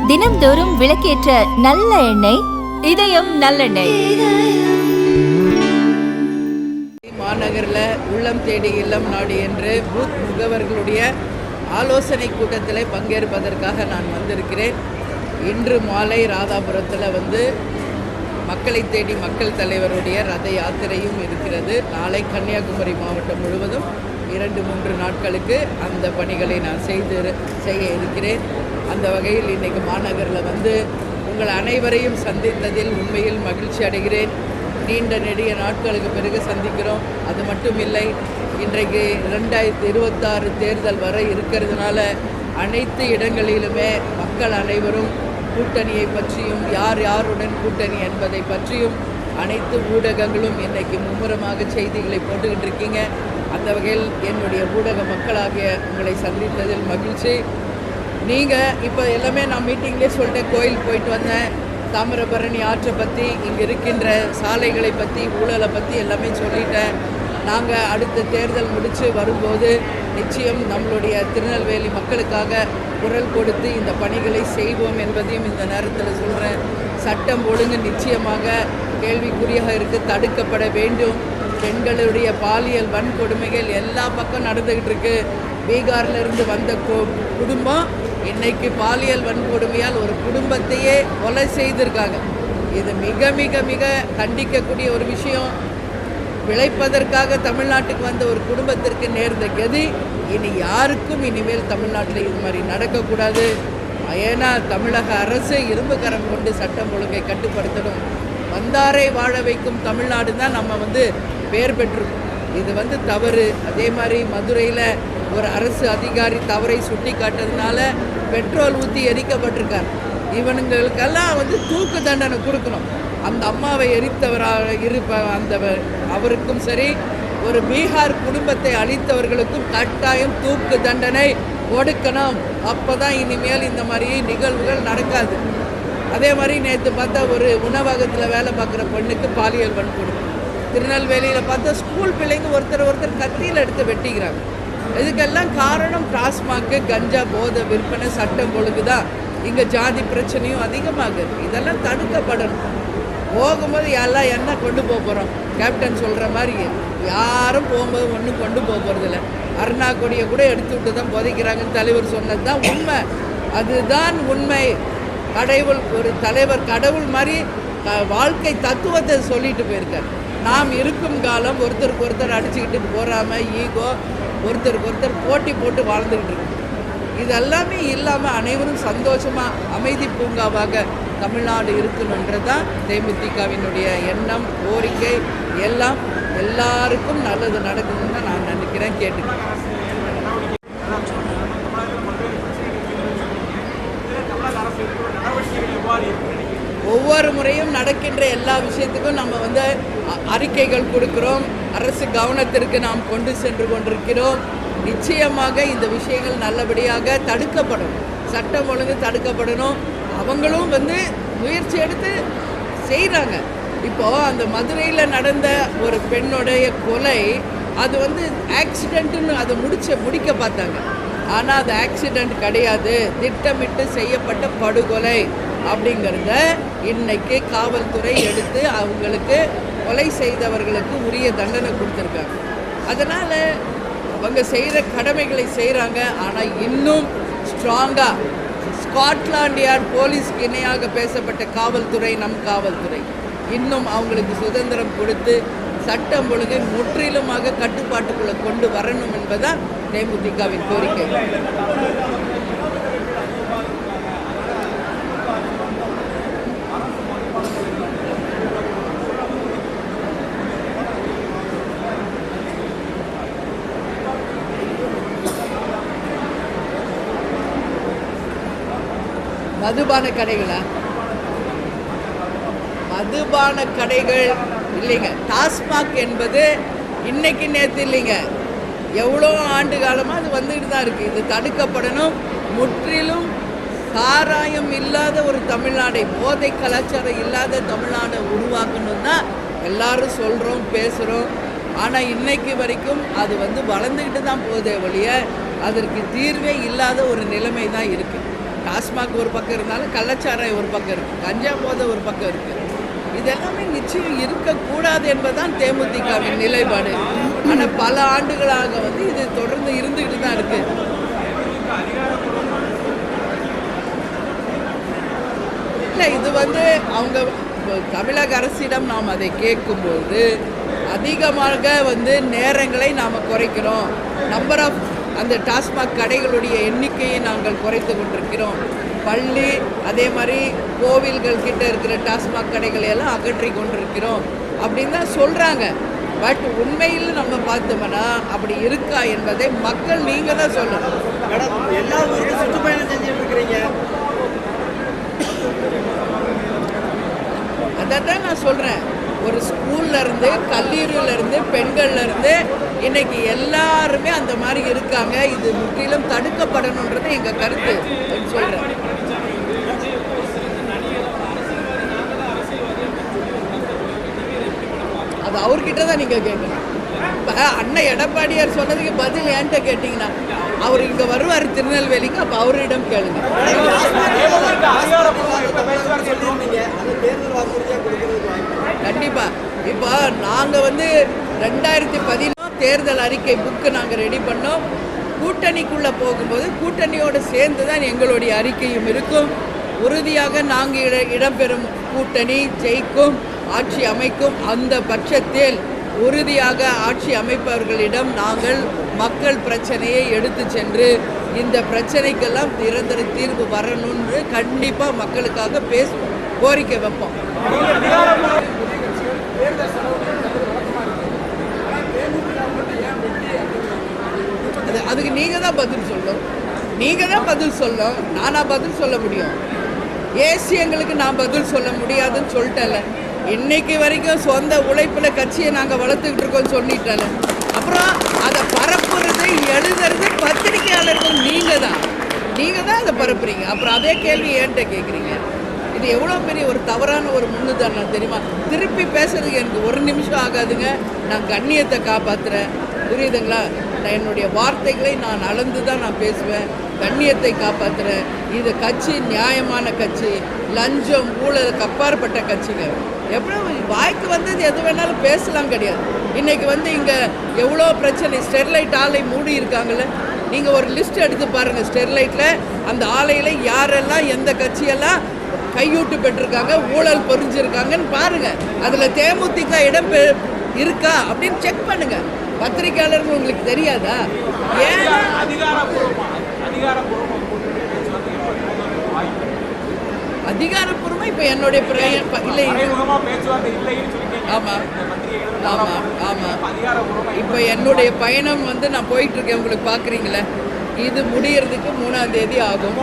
தினம்தோறும் விளக்கேற்ற நல்ல எண்ணெய் இதயம் நல்லெண்ணெய். மாநகரில் உள்ளம் தேடி இல்லம் நாடி என்று பூத் முகவர்களுடைய ஆலோசனை கூட்டத்தில் பங்கேற்பதற்காக நான் வந்திருக்கிறேன். இன்று மாலை ராதாபுரத்தில் மக்களை தேடி மக்கள் தலைவருடைய ரத யாத்திரையும் இருக்கிறது. நாளை கன்னியாகுமரி மாவட்டம் முழுவதும் 2-3 நாட்களுக்கு அந்த பணிகளை நான் செய்ய இருக்கிறேன். அந்த வகையில் இன்றைக்கு மாநகரில் உங்கள் அனைவரையும் சந்தித்ததில் உண்மையில் மகிழ்ச்சி அடைகிறேன். நீண்ட நெடிய நாட்களுக்கு பிறகு சந்திக்கிறோம். அது மட்டும் இல்லை, இன்றைக்கு 2026 தேர்தல் வர இருக்கிறதுனால அனைத்து இடங்களிலுமே மக்கள் அனைவரும் கூட்டணியை பற்றியும் யார் யாருடன் கூட்டணி என்பதை பற்றியும் அனைத்து ஊடகங்களும் இன்றைக்கி மும்முரமாக செய்திகளை போட்டுக்கிட்டு இருக்கீங்க. அந்த வகையில் என்னுடைய ஊடக மக்களாகிய உங்களை சந்தித்ததில் மகிழ்ச்சி. நீங்கள் இப்போ எல்லாமே நான் மீட்டிங்லேயே சொல்லிட்டேன். கோயில் போயிட்டு வந்தேன், தாமிரபரணி ஆற்றை பற்றி, இங்கே இருக்கின்ற சாலைகளை பற்றி, ஊழலை பற்றி எல்லாமே சொல்லிட்டேன். நாங்கள் அடுத்த தேர்தல் முடித்து வரும்போது நிச்சயம் நம்மளுடைய திருநெல்வேலி மக்களுக்காக குரல் கொடுத்து இந்த பணிகளை செய்வோம் என்பதையும் இந்த நேரத்தில் சொல்கிறேன். சட்டம் ஒழுங்கு நிச்சயமாக கேள்விக்குறியாக இருக்குது, தடுக்கப்பட வேண்டும். பெண்களுடைய பாலியல் வன்கொடுமைகள் எல்லா பக்கம் நடந்துக்கிட்டு இருக்கு. பீகார்லேருந்து வந்த குடும்பம் இன்னைக்கு பாலியல் வன்கொடுமையால் ஒரு குடும்பத்தையே கொலை செய்திருக்காங்க. இது மிக மிக மிக கண்டிக்கக்கூடிய ஒரு விஷயம். பிழைப்பதற்காக தமிழ்நாட்டுக்கு வந்த ஒரு குடும்பத்திற்கு நேர்ந்த கதி இனி யாருக்கும் இனிமேல் தமிழ்நாட்டில் இது மாதிரி நடக்கக்கூடாது. ஏன்னா தமிழக அரசு இரும்பு கரம் கொண்டு சட்டம் ஒழுங்கை கட்டுப்படுத்தணும். வந்தாரை வாழ வைக்கும் தமிழ்நாடு தான் நம்ம பேர் பெற்றிருக்கோம். இது தவறு. அதே மாதிரி மதுரையில் ஒரு அரசு அதிகாரி தவறை சுட்டி காட்டுறதுனால பெட்ரோல் ஊற்றி எரிக்கப்பட்டிருக்கார். இவனுங்களுக்கெல்லாம் தூக்கு தண்டனை கொடுக்கணும். அந்த அம்மாவை எரித்தவராக அவருக்கும் சரி, ஒரு பீகார் குடும்பத்தை அழித்தவர்களுக்கும் கட்டாயம் தூக்கு தண்டனை கொடுக்கணும். அப்போ தான் இனிமேல் இந்த மாதிரி நிகழ்வுகள் நடக்காது. அதே மாதிரி நேற்று பார்த்தா ஒரு உணவகத்தில் வேலை பார்க்குற பெண்ணுக்கு பாலியல் வன்கொடுமை. திருநெல்வேலியில் பார்த்தா ஸ்கூல் பிள்ளைங்க ஒருத்தர் கத்தியில் எடுத்து வெட்டிக்கிறாங்க. இதுக்கெல்லாம் காரணம் டாஸ்மாக்கு, கஞ்சா, போதை விற்பனை, சட்டம் ஒழுங்கு தான். இங்கே ஜாதி பிரச்சனையும் அதிகமாகுது. இதெல்லாம் தடுக்கப்படணும். போகும்போது எல்லாம் என்ன கொண்டு போகிறோம்? கேப்டன் சொல்கிற மாதிரி யாரும் போகும்போது ஒன்றும் கொண்டு போகிறதில்ல. அருணா கொடியை கூட எடுத்து விட்டு தான் புதைக்கிறாங்கன்னு தலைவர் சொன்னது தான் உண்மை. அதுதான் உண்மை. ஒரு தலைவர் கடவுள் மாதிரி வாழ்க்கை தத்துவத்தை சொல்லிட்டு போயிருக்கார். நாம் இருக்கும் காலம் ஒருத்தருக்கு ஒருத்தர் அடிச்சுக்கிட்டு போகாமல் ஈகோ, ஒருத்தருக்கு ஒருத்தர் போட்டி போட்டு வாழ்ந்துக்கிட்டு இருக்கு. இதெல்லாமே இல்லாமல் அனைவரும் சந்தோஷமாக அமைதி பூங்காவாக தமிழ்நாடு இருக்கணுன்றது தான் தேமுதிகவினுடைய எண்ணம், கோரிக்கை. எல்லாருக்கும் நல்லது நடக்குதுன்னு தான் நான் நினைக்கிறேன், கேட்டுக்கிறேன். ஒவ்வொரு முறையும் நடக்கின்ற எல்லா விஷயத்துக்கும் நம்ம அறிக்கைகள் கொடுக்குறோம். அரசு கவனத்திற்கு நாம் கொண்டு சென்று கொண்டிருக்கிறோம். நிச்சயமாக இந்த விஷயங்கள் நல்லபடியாக தடுக்கப்படும். சட்டம் ஒழுங்கு தடுக்கப்படணும். அவங்களும் முயற்சி எடுத்து செய்கிறாங்க. இப்போது அந்த மதுரையில் நடந்த ஒரு பெண்ணுடைய கொலை, அது ஆக்சிடெண்ட்டுன்னு அதை முடிக்க பார்த்தாங்க. ஆனால் அது ஆக்சிடெண்ட் கிடையாது, திட்டமிட்டு செய்யப்பட்ட படுகொலை அப்படிங்கிறத இன்னைக்கு காவல்துறை எடுத்து அவங்களுக்கு கொலை செய்தவர்களுக்கு உரிய தண்டனை கொடுத்துருக்காங்க. அதனால் அவங்க செய்கிற கடமைகளை செய்கிறாங்க. ஆனால் இன்னும் ஸ்ட்ராங்காக ஸ்காட்லாண்ட் யார்ட் போலீஸ்க்கு இணையாக பேசப்பட்ட காவல்துறை நம் காவல்துறை இன்னும் அவங்களுக்கு சுதந்திரம் கொடுத்து சட்டம் ஒழுங்கை முற்றிலுமாக கட்டுப்பாட்டுக்குள்ளே கொண்டு வரணும் என்பதுதான் தேமுதிகவின் கோரிக்கை. மதுபான கடைகள் இல்லைங்க. டாஸ்மாக் என்பது இன்னைக்கு நேற்று இல்லைங்க, எவ்வளோ ஆண்டு காலமாக அது வந்துக்கிட்டு தான் இருக்குது. இது தடுக்கப்படணும். முற்றிலும் சாராயம் இல்லாத ஒரு தமிழ்நாடை, போதை கலாச்சாரம் இல்லாத தமிழ்நாடை உருவாக்கணும் தான் எல்லாரும் சொல்கிறோம், பேசுகிறோம். ஆனால் இன்னைக்கு வரைக்கும் அது வந்து வளர்ந்துக்கிட்டு தான் போதே ஒழிய அதற்கு தீர்வே இல்லாத ஒரு நிலைமை தான் இருக்குது. டாஸ்மாக் ஒரு பக்கம் இருந்தாலும் கள்ளச்சாராயம் ஒரு பக்கம் இருக்குது, கஞ்சா போதை ஒரு பக்கம் இருக்குது. இதெல்லாமே நிச்சயம் இருக்கக்கூடாது என்பதுதான் தேமுதிகவின் நிலைப்பாடு. ஆனால் பல ஆண்டுகளாக வந்து இது தொடர்ந்து இருந்துக்கிட்டு தான் இருக்குது. இல்லை, இது வந்து அவங்க தமிழக அரசிடம் நாம் அதை கேட்கும்போது அதிகமாக வந்து நேரங்களை நாம் குறைக்கிறோம், நம்பர் ஆஃப் அந்த டாஸ்மாக் கடைகளுடைய எண்ணிக்கையை நாங்கள் குறைத்து கொண்டிருக்கிறோம், பள்ளி அதே மாதிரி கோவில்கள் கிட்ட இருக்கிற டாஸ்மாக் கடைகளை எல்லாம் அகற்றி கொண்டிருக்கிறோம் அப்படின்னு தான் சொல்கிறாங்க. பட் உண்மையில் நம்ம பார்த்தோம்னா அப்படி இருக்கா என்பதை மக்கள் நீங்கள் தான் சொல்லணும். எல்லா ஊருக்கும் சுற்றுப்பயணம் செஞ்சுட்டு இருக்கிறீங்க. அதான் நான் சொல்கிறேன், ஒரு ஸ்கூல்லேருந்து கல்லூரியிலேருந்து பெண்கள்லேருந்து இன்னைக்கு எல்லாருமே அந்த மாதிரி இருக்காங்க. இது முற்றிலும் தடுக்கப்படணுன்றது எங்கள் கருத்து சொல்கிறேன். அது அவர்கிட்ட தான் நீங்கள் கேட்கணும். இப்போ அண்ணன் எடப்பாடியார் சொன்னதுக்கு பதில் ஏன்ட்ட கேட்டிங்கன்னா, அவர் இங்கே வருவார் திருநெல்வேலிக்கு, அப்போ அவரிடம் கேளுங்க. கண்டிப்பாக. இப்போ நாங்கள் வந்து 2010 தேர்தல் அறிக்கை புக்கு நாங்கள் ரெடி பண்ணோம். கூட்டணிக்குள்ளே போகும்போது கூட்டணியோடு சேர்ந்து தான் எங்களுடைய அறிக்கையும் இருக்கும். உறுதியாக நாங்கள் இடம்பெறும் கூட்டணி ஜெயிக்கும், ஆட்சி அமைக்கும். அந்த பட்சத்தில் உறுதியாக ஆட்சி அமைப்பவர்களிடம் நாங்கள் மக்கள் பிரச்சனையை எடுத்து சென்று இந்த பிரச்சனைக்கெல்லாம் நிரந்தர தீர்வு வரணும்னு கண்டிப்பாக மக்களுக்காக கோரிக்கை வைப்போம். அதுக்கு நீங்கள் தான் பதில் சொல்லணும். நீங்கள் தான் பதில் சொல்லணும். நானாக பதில் சொல்ல முடியும்? ஏசி எங்களுக்கு நான் பதில் சொல்ல முடியாதுன்னு சொல்லிட்டேன்ல. இன்னைக்கு வரைக்கும் சொந்த உழைப்பில் கட்சியை நாங்கள் வளர்த்துக்கிட்டு இருக்கோம்னு சொல்லிட்டேன். அப்புறம் அதை பரப்புறது எழுதுறது பத்திரிகையாளர்கள் நீங்கள் தான் அதை பரப்புறீங்க. அப்புறம் அதே கேள்வி ஏன்ட்ட கேட்குறீங்க? இது எவ்வளோ பெரிய ஒரு தவறான ஒரு முன்னுதாரணம் தெரியுமா? திருப்பி பேசுறதுக்கு எனக்கு ஒரு நிமிஷம் ஆகாதுங்க. நான் கண்ணியத்தை காப்பாற்றுறேன், புரியுதுங்களா? நான் என்னுடைய வார்த்தைகளை நான் அளந்து தான் நான் பேசுவேன். கண்ணியத்தை காப்பாற்றுறேன். இது கட்சி நியாயமான கட்சி, லஞ்சம் ஊழலுக்கு அப்பாற்பட்ட கட்சிங்க. எவ்வளோ வாய்க்கு வந்தது எது வேணாலும் பேசலாம் கிடையாது. இன்றைக்கி வந்து இங்கே எவ்வளோ பிரச்சனை, ஸ்டெர்லைட் ஆலை மூடி இருக்காங்கள்ல, நீங்கள் ஒரு லிஸ்ட் எடுத்து பாருங்கள். ஸ்டெர்லைட்டில் அந்த ஆலையில் யாரெல்லாம் எந்த கட்சியெல்லாம் கையூட்டு பெற்றிருக்காங்க, ஊழல் பொறிஞ்சிருக்காங்கன்னு பாருங்கள். அதில் தேமுதிக இடம் இருக்கா அப்படின்னு செக் பண்ணுங்கள். பத்திரிகையாளர்கள் உங்களுக்கு தெரியாதா? ஏன் அதிகாரப்பூர்வமாக இப்போ என்னுடைய இல்லை. ஆமாம் ஆமாம் ஆமாம். இப்போ என்னுடைய பயணம் வந்து நான் போயிட்டுருக்கேன், உங்களுக்கு பார்க்குறீங்களே. இது முடியறதுக்கு 3ஆம் தேதி ஆகும்.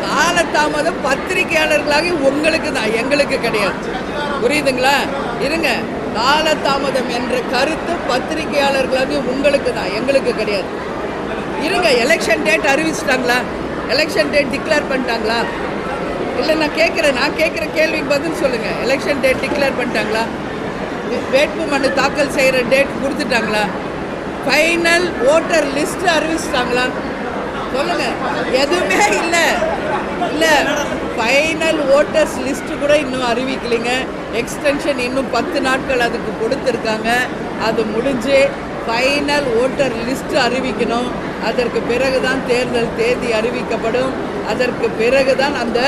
காலதாமதம் பத்திரிகையாளர்களாக உங்களுக்கு தான், எங்களுக்கு கிடையாது. புரியுதுங்களா? இருங்க, காலதாமதம் என்ற கருத்து பத்திரிகையாளர்களாக உங்களுக்கு தான், எங்களுக்கு கிடையாது. இருங்க, எலெக்ஷன் டேட் அறிவிச்சிட்டாங்களா? எலெக்ஷன் டேட் டிக்ளேர் பண்ணிட்டாங்களா? இல்லை, நான் கேட்குற கேள்விக்கு பதில் சொல்லுங்கள். எலெக்ஷன் டேட் டிக்ளேர் பண்ணிட்டாங்களா? வேட்பு மனு தாக்கல் செய்கிற டேட் கொடுத்துட்டாங்களா? ஃபைனல் ஓட்டர் லிஸ்ட் அறிவிச்சிட்டாங்களா? சொல்லுங்கள். எதுவுமே இல்லை. ஃபைனல் ஓட்டர்ஸ் லிஸ்ட்டு கூட இன்னும் அறிவிக்கலைங்க. எக்ஸ்டென்ஷன் இன்னும் 10 நாட்கள் அதுக்கு கொடுத்துருக்காங்க. அது முடிஞ்சு ஃபைனல் ஓட்டர் லிஸ்ட்டு அறிவிக்கணும். அதற்கு பிறகு தான் தேர்தல் தேதி அறிவிக்கப்படும். அதற்கு பிறகு தான் அந்த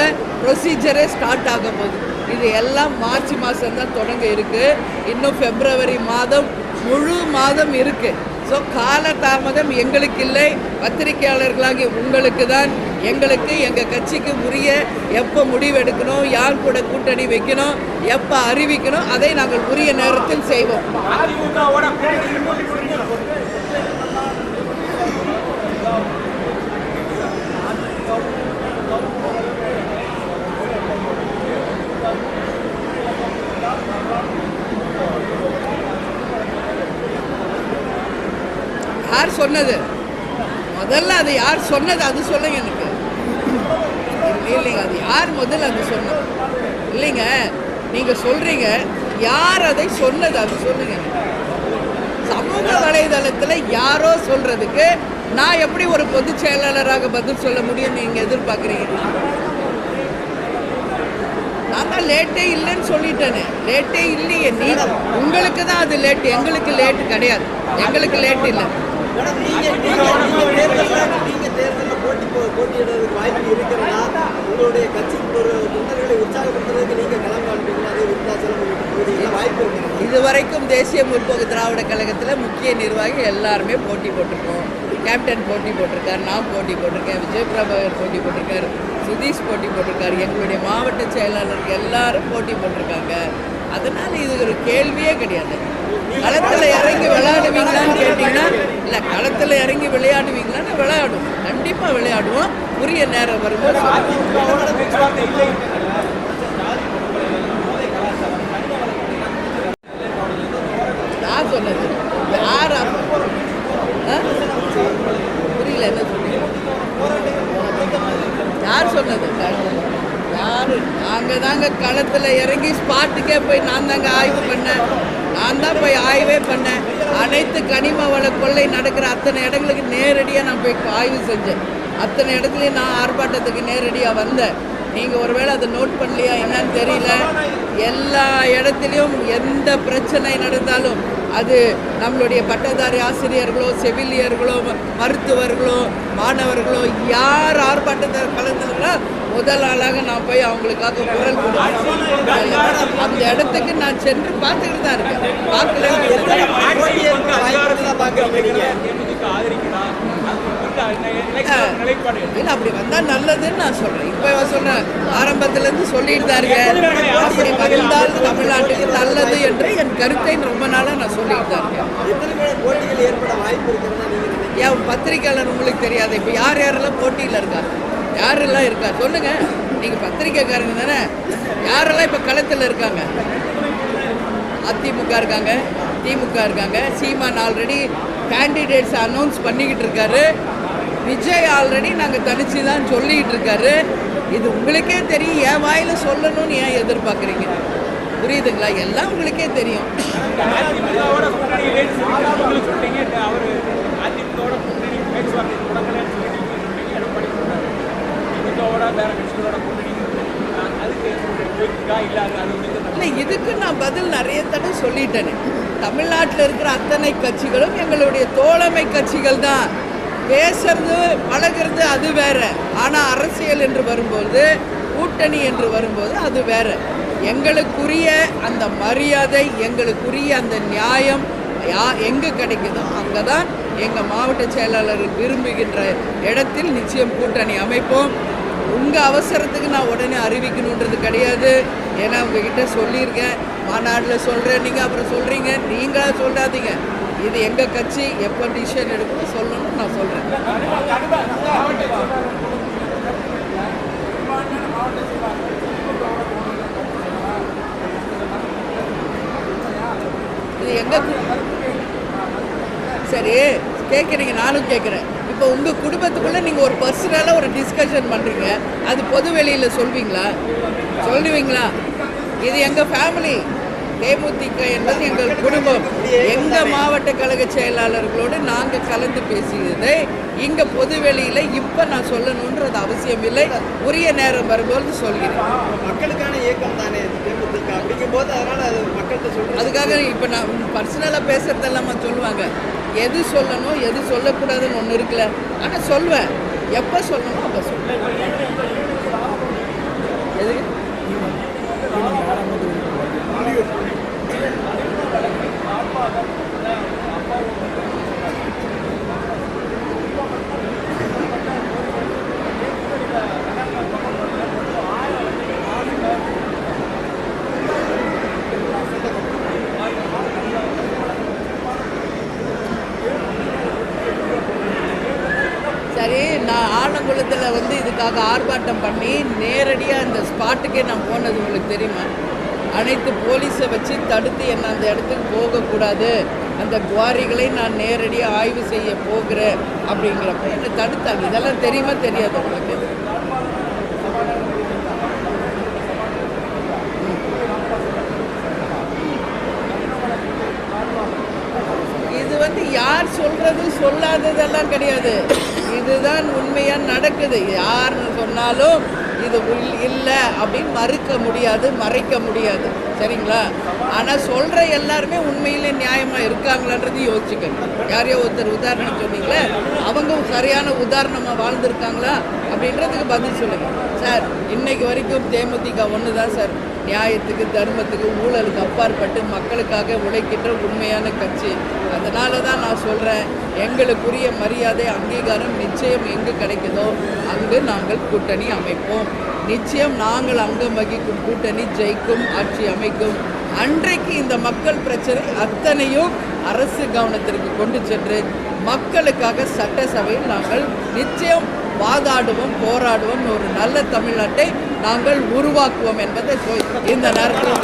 ப்ரொசீஜரே ஸ்டார்ட் ஆக போகுது. இது எல்லாம் மார்ச் மாதம் தான் தொடங்க இருக்குது. இன்னும் பிப்ரவரி மாதம் முழு மாதம் இருக்குது. ஸோ காலதாமதம் எங்களுக்கு இல்லை, பத்திரிகையாளர்களாகி உங்களுக்கு தான். எங்களுக்கு எங்கள் கட்சிக்கு உரிய எப்போ முடிவெடுக்கணும், யார் கூட கூட்டணி வைக்கணும், எப்போ அறிவிக்கணும், அதை நாங்கள் உரிய நேரத்தில் செய்வோம். யார் சொன்னது? முதல்ல அது யார் சொன்னது அது சொல்லுங்க எனக்கு. இல்லைங்க, அது யார் முதல்ல அது சொன்னோம் இல்லைங்க, நீங்கள் சொல்கிறீங்க யார் அதை சொன்னது அது சொல்லுங்க. சமூக வலைதளத்தில் யாரோ சொல்கிறதுக்கு நான் எப்படி ஒரு பொதுச் செயலாளராக பதில் சொல்ல முடியும் நீங்கள் எதிர்பார்க்குறீங்க? நான் தான் லேட்டே இல்லைன்னு சொல்லிட்டேனே. லேட்டே இல்லையே, நீ உங்களுக்கு தான் அது லேட்டு, எங்களுக்கு லேட்டு கிடையாது. எங்களுக்கு லேட் இல்லை. மேடம், நீங்கள் தேர்தலில் போட்டியிடுறதுக்கு வாய்ப்பு இருக்கிறதா? உங்களுடைய கட்சி தொண்டர்களை உற்சாகப்படுத்துறதுக்கு நீங்கள் களம் காண்பீங்களா? அதே விருத்தாச்சலம் பகுதியில் வாய்ப்பு இருக்கிறதா? இதுவரைக்கும் தேசிய முற்போக்கு திராவிட கழகத்தில் முக்கிய நிர்வாகி எல்லாருமே போட்டி போட்டிருக்கோம். கேப்டன் போட்டி போட்டிருக்கார், நான் போட்டி போட்டிருக்கேன், விஜயபிரபாகர் போட்டி போட்டிருக்கார், சுதீஷ் போட்டி போட்டிருக்கார், எங்களுடைய மாவட்ட செயலாளர்கள் எல்லாரும் போட்டி போட்டிருக்காங்க. அதனால் இது ஒரு கேள்வியே கிடையாது. களத்தில் இறங்கி விளையாடுவீங்களான்னு கேட்டிங்கன்னா, இல்லை களத்தில் இறங்கி விளையாடுவீங்களான்னு விளையாடுவோம், கண்டிப்பாக விளையாடுவோம். உரிய நேரம் வரும்போது நான் சொன்னது யார் புரியல, என்ன சொன்னீங்க? யார் சொன்னது? யார்? நாங்கள் தாங்க களத்தில் இறங்கி ஸ்பாட்டுக்கே போய் நான் தாங்க ஆய்வு பண்ணேன். நான் தான் போய் ஆய்வே பண்ணேன். அனைத்து கனிம வள கொள்ளை நடக்கிற அத்தனை இடங்களுக்கு நேரடியாக நான் போய் ஆய்வு செஞ்சேன். அத்தனை இடத்துலையும் நான் ஆர்ப்பாட்டத்துக்கு நேரடியாக வந்தேன். நீங்கள் ஒருவேளை அதை நோட் பண்ணலையா என்னன்னு தெரியல. எல்லா இடத்துலையும் எந்த பிரச்சனை நடந்தாலும் அது நம்மளுடைய பட்டதாரி ஆசிரியர்களோ, செவிலியர்களோ, மருத்துவர்களோ, மாணவர்களோ யார் ஆர்ப்பாட்டத்தில் கலந்துங்களோ முதல் ஆளாக நான் போய் அவங்களுக்காக குரல் கொடுத்தேன். அந்த இடத்துக்கு நான் சென்று பார்த்துக்கிட்டு தான் இருக்கேன். பார்க்கல இல்லை, அப்படி வந்தால் நல்லதுன்னு நான் சொல்கிறேன். இப்போ சொன்னேன், ஆரம்பத்துலேருந்து சொல்லிட்டு தான் இருக்கேன். அப்படி வந்தால் தமிழ்நாட்டுக்கு நல்லது என்று என் கருத்தை ரொம்ப நாளாக நான் சொல்லிட்டு தான் இருக்கேன். என் பத்திரிக்கையாளர் உங்களுக்கு தெரியாது. இப்போ யார் யாரெல்லாம் போட்டியில் இருக்கா, யாரெல்லாம் இருக்கா சொல்லுங்கள். நீங்கள் பத்திரிக்கைக்காரங்க தானே. யாரெல்லாம் இப்போ களத்தில் இருக்காங்க? அதிமுக இருக்காங்க, திமுக இருக்காங்க. சீமான் ஆல்ரெடி கேண்டிடேட்ஸ் அனௌன்ஸ் பண்ணிக்கிட்டு இருக்காரு. விஜய் ஆல்ரெடி நாங்கள் தனிச்சு தான் சொல்லிக்கிட்டு இருக்காரு. இது உங்களுக்கே தெரியும், என் வாயில் சொல்லணும்னு ஏன் எதிர்பார்க்குறீங்க? புரியுதுங்களா? எல்லாம் உங்களுக்கே தெரியும். இல்லை, இதுக்கு நான் பதில் நிறைய தடவை சொல்லிட்டேனே. தமிழ்நாட்டில் இருக்கிற அத்தனை கட்சிகளும் எங்களுடைய தோழமை கட்சிகள் தான். பேசுறது பழகிறது அது வேற. ஆனால் அரசியல் என்று வரும்போது, கூட்டணி என்று வரும்போது அது வேற. எங்களுக்குரிய அந்த மரியாதை, எங்களுக்குரிய அந்த நியாயம் எங்கே கிடைக்குதோ அங்கே தான் எங்கள் மாவட்ட செயலாளர்கள் விரும்புகின்ற இடத்தில் நிச்சயம் கூட்டணி அமைப்போம். உங்கள் அவசரத்துக்கு நான் உடனே அறிவிக்கணுன்றது கிடையாது. ஏன்னா உங்ககிட்ட சொல்லியிருக்கேன், மாநாட்டில் சொல்கிறேன், நீங்கள் அப்புறம் சொல்கிறீங்க. நீங்களாக சொல்லாதீங்க. இது எங்கள் கட்சி எப்போ டிசிஷன் எடுக்கணும் சொல்லணும்னு நான் சொல்கிறேன். இது எங்கள் சரி கேட்குறீங்க, நானும் கேட்குறேன். இப்போ உங்கள் குடும்பத்துக்குள்ளே நீங்கள் ஒரு பர்சனலாக ஒரு டிஸ்கஷன் பண்ணுறீங்க, அது பொது வெளியில் சொல்லுவீங்களா? இது எங்கள் ஃபேமிலி. தேமுதிக என்பது எங்கள் குடும்பம். எங்கள் மாவட்ட கழக செயலாளர்களோடு நாங்கள் கலந்து பேசியதை இங்கே பொது வெளியில் இப்போ நான் சொல்லணுன்றது அவசியம் இல்லை. உரிய நேரம் வரும்போது சொல்கிறேன். மக்களுக்கான இயக்கம் தானே தேமுதிக, அப்படிங்கும்போது அதனால் அது மக்கள்கிட்ட சொல்லுங்கள். அதுக்காக இப்போ நான் பர்சனலாக பேசுகிறதெல்லாம் சொல்லுவாங்க. எது சொல்லணும் எது சொல்லக்கூடாதுன்னு ஒன்று இருக்குல்ல. ஆனால் சொல்வேன், எப்போ சொல்லணும் அப்போ சொல்லுவேன். எது சரி, நான் ஆலங்குளத்தில் இதுக்காக ஆர்ப்பாட்டம் பண்ணி நேரடியாக அந்த ஸ்பாட்டுக்கே நான் போனது உங்களுக்கு தெரியுமா? அனைத்து போலீஸை வச்சு தடுத்து என்ன அந்த இடத்துக்கு போகக்கூடாது, அந்த குவாரிகளை நான் நேரடியாக ஆய்வு செய்ய போகிறேன் அப்படிங்கிறப்ப என்னை தடுத்தாங்க. இதெல்லாம் தெரியுமா தெரியாது உங்களுக்கு? யார் சொல்றது சொல்லாததெல்லாம் கிடையாது. இதுதான் உண்மையாக நடக்குது. யார் சொன்னாலும் இது இல்லை அப்படின்னு மறுக்க முடியாது, மறைக்க முடியாது. சரிங்களா? ஆனால் சொல்கிற எல்லாருமே உண்மையிலே நியாயமாக இருக்காங்களான்றது யோசிச்சுக்கணும். யாரையோ ஒருத்தர் உதாரணம் சொன்னீங்களே, அவங்க சரியான உதாரணமாக வாழ்ந்துருக்காங்களா அப்படின்றதுக்கு பதில் சொல்லுங்கள் சார். இன்னைக்கு வரைக்கும் தேமுதிக ஒன்று தான் சார் நியாயத்துக்கு, தர்மத்துக்கு, ஊழலுக்கு அப்பாற்பட்டு மக்களுக்காக உழைக்கின்ற உண்மையான கட்சி. அதனால தான் நான் சொல்கிறேன், எங்களுக்குரிய மரியாதை, அங்கீகாரம் நிச்சயம் எங்கு கிடைக்குதோ அங்கு நாங்கள் கூட்டணி அமைப்போம். நிச்சயம் நாங்கள் அங்கம் வகிக்கும் கூட்டணி ஜெயிக்கும், ஆட்சி அமைக்கும். அன்றைக்கு இந்த மக்கள் பிரச்சனை அத்தனையும் அரசு கவனத்திற்கு கொண்டு சென்று மக்களுக்காக சட்டசபையில் நாங்கள் நிச்சயம் வாதாடுவோம், போராடுவோம். ஒரு நல்ல தமிழ்நாட்டை நாங்கள் உருவாக்குவோம் என்பதை இந்த நேரத்தில்